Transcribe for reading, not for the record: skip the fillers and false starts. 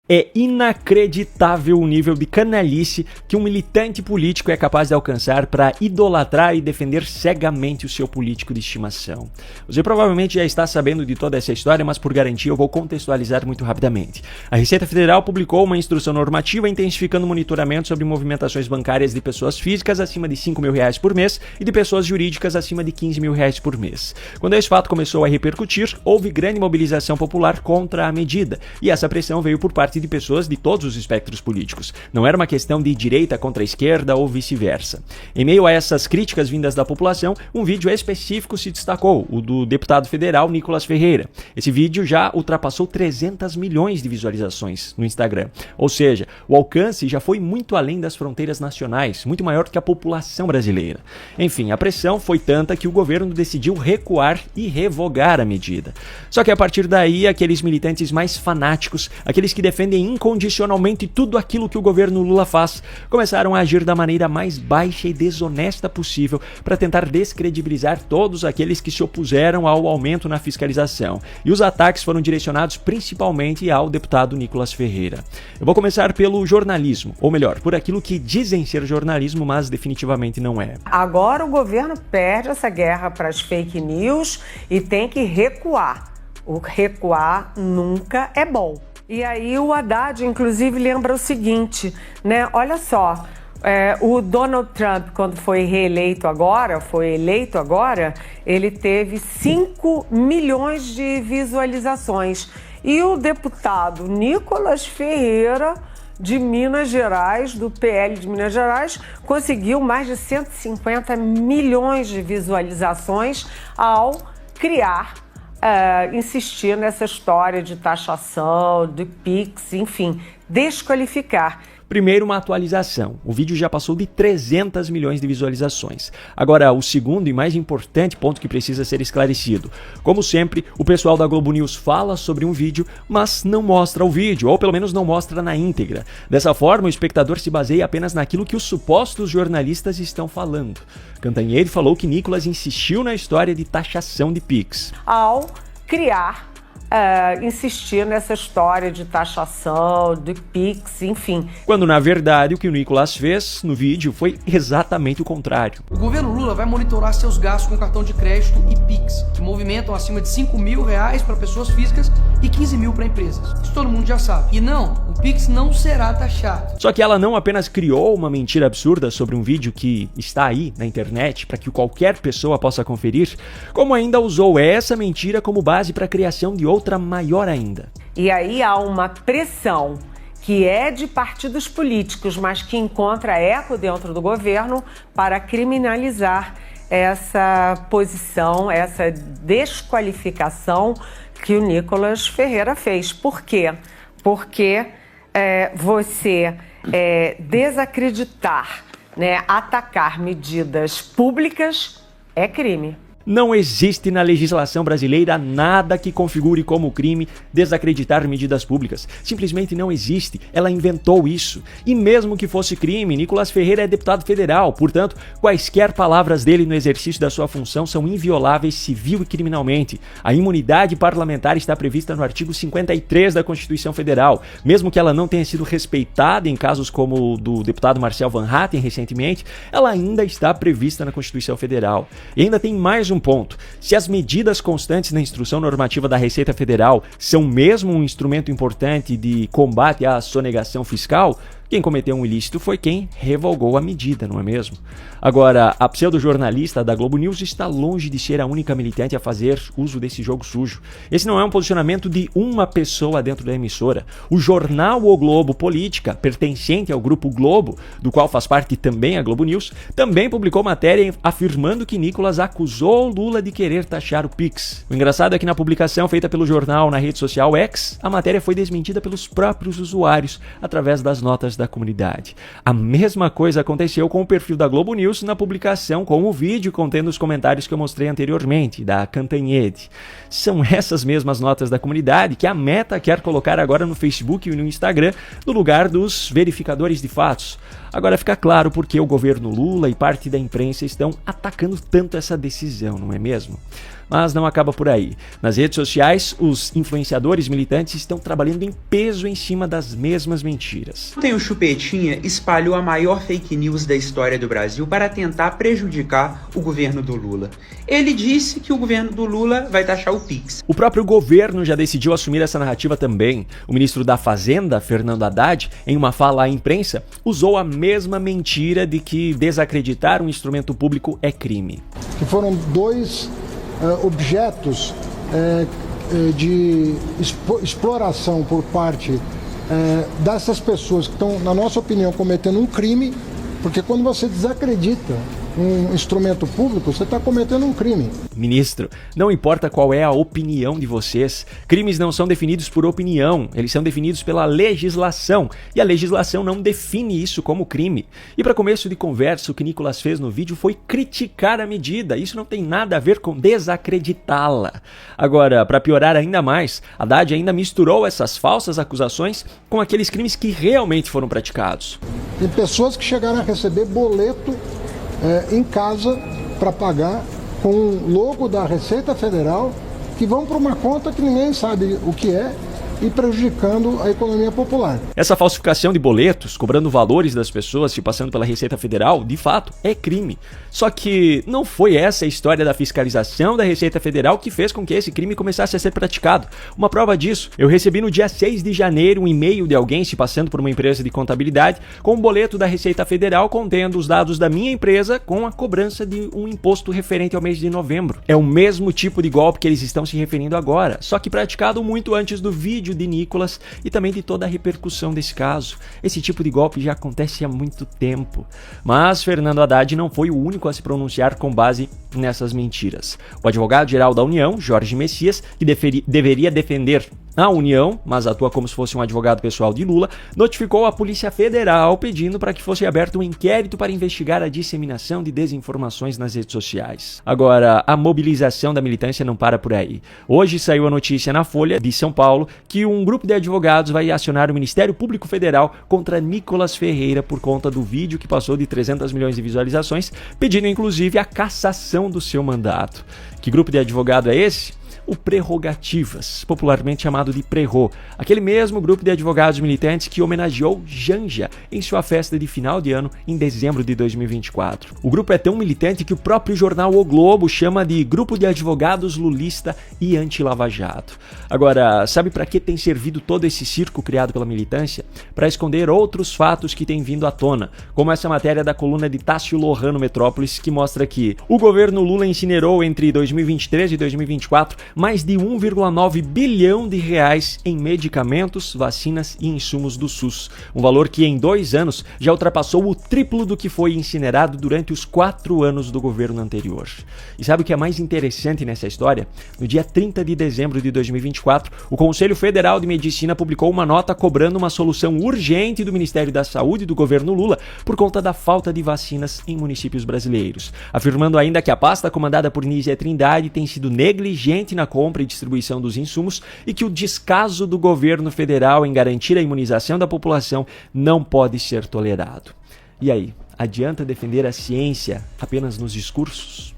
É inacreditável o nível de canalice que um militante político é capaz de alcançar para idolatrar e defender cegamente o seu político de estimação. Você provavelmente já está sabendo de toda essa história, mas por garantia eu vou contextualizar muito rapidamente. A Receita Federal publicou uma instrução normativa intensificando o monitoramento sobre movimentações bancárias de pessoas físicas acima de R$5 mil por mês e de pessoas jurídicas acima de R$15 mil por mês. Quando esse fato começou a repercutir, houve grande mobilização popular contra a medida, e essa pressão veio por parte de pessoas de todos os espectros políticos. Não era uma questão de direita contra a esquerda ou vice-versa. Em meio a essas críticas vindas da população, um vídeo específico se destacou, o do deputado federal Nicolas Ferreira. Esse vídeo já ultrapassou 300 milhões de visualizações no Instagram. Ou seja, o alcance já foi muito além das fronteiras nacionais, muito maior do que a população brasileira. Enfim, a pressão foi tanta que o governo decidiu recuar e revogar a medida. Só que a partir daí, aqueles militantes mais fanáticos, aqueles que defendem incondicionalmente tudo aquilo que o governo Lula faz, começaram a agir da maneira mais baixa e desonesta possível para tentar descredibilizar todos aqueles que se opuseram ao aumento na fiscalização. E os ataques foram direcionados principalmente ao deputado Nicolas Ferreira. Eu vou começar pelo jornalismo, ou melhor, por aquilo que dizem ser jornalismo, mas definitivamente não é. Agora o governo perde essa guerra para as fake news e tem que recuar. O recuar nunca é bom. E aí o Haddad, inclusive, lembra o seguinte, né? Olha só, o Donald Trump, quando foi eleito agora, ele teve 5 milhões de visualizações. E o deputado Nicolas Ferreira, de Minas Gerais, do PL de Minas Gerais, conseguiu mais de 150 milhões de visualizações ao insistir nessa história de taxação, de PIX, enfim, desqualificar. Primeiro, uma atualização. O vídeo já passou de 300 milhões de visualizações. Agora, o segundo e mais importante ponto que precisa ser esclarecido. Como sempre, o pessoal da Globo News fala sobre um vídeo, mas não mostra o vídeo, ou pelo menos não mostra na íntegra. Dessa forma, o espectador se baseia apenas naquilo que os supostos jornalistas estão falando. Cantanhede falou que Nicolas insistiu na história de taxação de PIX. Ao insistir nessa história de taxação, de PIX, enfim. Quando, na verdade, o que o Nicolas fez no vídeo foi exatamente o contrário. O governo Lula vai monitorar seus gastos com cartão de crédito e PIX, que movimentam acima de R$5 mil para pessoas físicas e 15 mil para empresas. Isso todo mundo já sabe. E não, o PIX não será taxado. Só que ela não apenas criou uma mentira absurda sobre um vídeo que está aí na internet para que qualquer pessoa possa conferir, como ainda usou essa mentira como base para a criação de outra maior ainda. E aí há uma pressão que é de partidos políticos, mas que encontra eco dentro do governo para criminalizar essa posição, essa desqualificação que o Nicolas Ferreira fez. Por quê? Porque você desacreditar, né, atacar medidas públicas é crime. Não existe na legislação brasileira nada que configure como crime desacreditar medidas públicas. Simplesmente não existe. Ela inventou isso. E mesmo que fosse crime, Nicolas Ferreira é deputado federal. Portanto, quaisquer palavras dele no exercício da sua função são invioláveis civil e criminalmente. A imunidade parlamentar está prevista no artigo 53 da Constituição Federal. Mesmo que ela não tenha sido respeitada em casos como o do deputado Marcel Van Hatten recentemente, ela ainda está prevista na Constituição Federal. E ainda tem mais um ponto. Se as medidas constantes na instrução normativa da Receita Federal são mesmo um instrumento importante de combate à sonegação fiscal, quem cometeu um ilícito foi quem revogou a medida, não é mesmo? Agora, a pseudojornalista da Globo News está longe de ser a única militante a fazer uso desse jogo sujo. Esse não é um posicionamento de uma pessoa dentro da emissora. O jornal O Globo Política, pertencente ao Grupo Globo, do qual faz parte também a Globo News, também publicou matéria afirmando que Nicolas acusou Lula de querer taxar o PIX. O engraçado é que na publicação feita pelo jornal na rede social X, a matéria foi desmentida pelos próprios usuários através das notas da comunidade. A mesma coisa aconteceu com o perfil da Globo News na publicação com o vídeo contendo os comentários que eu mostrei anteriormente, da Cantanhede. São essas mesmas notas da comunidade que a Meta quer colocar agora no Facebook e no Instagram no lugar dos verificadores de fatos. Agora fica claro porque o governo Lula e parte da imprensa estão atacando tanto essa decisão, não é mesmo? Mas não acaba por aí. Nas redes sociais, os influenciadores militantes estão trabalhando em peso em cima das mesmas mentiras. Ontem o Chupetinha espalhou a maior fake news da história do Brasil para tentar prejudicar o governo do Lula. Ele disse que o governo do Lula vai taxar o Pix. O próprio governo já decidiu assumir essa narrativa também. O ministro da Fazenda, Fernando Haddad, em uma fala à imprensa, usou a mesma mentira de que desacreditar um instrumento público é crime. Que foram dois objetos de exploração por parte dessas pessoas que estão, na nossa opinião, cometendo um crime, porque quando você desacredita um instrumento público, você está cometendo um crime. Ministro, não importa qual é a opinião de vocês, crimes não são definidos por opinião, eles são definidos pela legislação, e a legislação não define isso como crime. E para começo de conversa, o que Nicolas fez no vídeo foi criticar a medida, isso não tem nada a ver com desacreditá-la. Agora, para piorar ainda mais, Haddad ainda misturou essas falsas acusações com aqueles crimes que realmente foram praticados. Tem pessoas que chegaram a receber boleto em casa para pagar com o logo da Receita Federal, que vão para uma conta que ninguém sabe o que é e prejudicando a economia popular. Essa falsificação de boletos, cobrando valores das pessoas se passando pela Receita Federal, de fato, é crime. Só que não foi essa a história da fiscalização da Receita Federal que fez com que esse crime começasse a ser praticado. Uma prova disso, eu recebi no dia 6 de janeiro um e-mail de alguém se passando por uma empresa de contabilidade com um boleto da Receita Federal contendo os dados da minha empresa com a cobrança de um imposto referente ao mês de novembro. É o mesmo tipo de golpe que eles estão se referindo agora, só que praticado muito antes do vídeo de Nicolas e também de toda a repercussão desse caso. Esse tipo de golpe já acontece há muito tempo. Mas Fernando Haddad não foi o único a se pronunciar com base nessas mentiras. O advogado-geral da União, Jorge Messias, que deveria defender a União, mas atua como se fosse um advogado pessoal de Lula, notificou a Polícia Federal pedindo para que fosse aberto um inquérito para investigar a disseminação de desinformações nas redes sociais. Agora, a mobilização da militância não para por aí. Hoje saiu a notícia na Folha de São Paulo que um grupo de advogados vai acionar o Ministério Público Federal contra Nicolas Ferreira por conta do vídeo que passou de 300 milhões de visualizações, pedindo inclusive a cassação do seu mandato. Que grupo de advogado é esse? O Prerrogativas, popularmente chamado de Prerro, aquele mesmo grupo de advogados militantes que homenageou Janja em sua festa de final de ano em dezembro de 2024. O grupo é tão militante que o próprio jornal O Globo chama de Grupo de Advogados Lulista e Anti-Lava Jato. Agora, sabe para que tem servido todo esse circo criado pela militância? Para esconder outros fatos que têm vindo à tona, como essa matéria da coluna de Tássio Lohan no Metrópolis, que mostra que o governo Lula incinerou entre 2023 e 2024 mais de 1,9 bilhão de reais em medicamentos, vacinas e insumos do SUS. Um valor que em 2 anos já ultrapassou o triplo do que foi incinerado durante os 4 anos do governo anterior. E sabe o que é mais interessante nessa história? No dia 30 de dezembro de 2024, o Conselho Federal de Medicina publicou uma nota cobrando uma solução urgente do Ministério da Saúde do governo Lula por conta da falta de vacinas em municípios brasileiros, afirmando ainda que a pasta comandada por Nízia Trindade tem sido negligente na compra e distribuição dos insumos e que o descaso do governo federal em garantir a imunização da população não pode ser tolerado. E aí, adianta defender a ciência apenas nos discursos?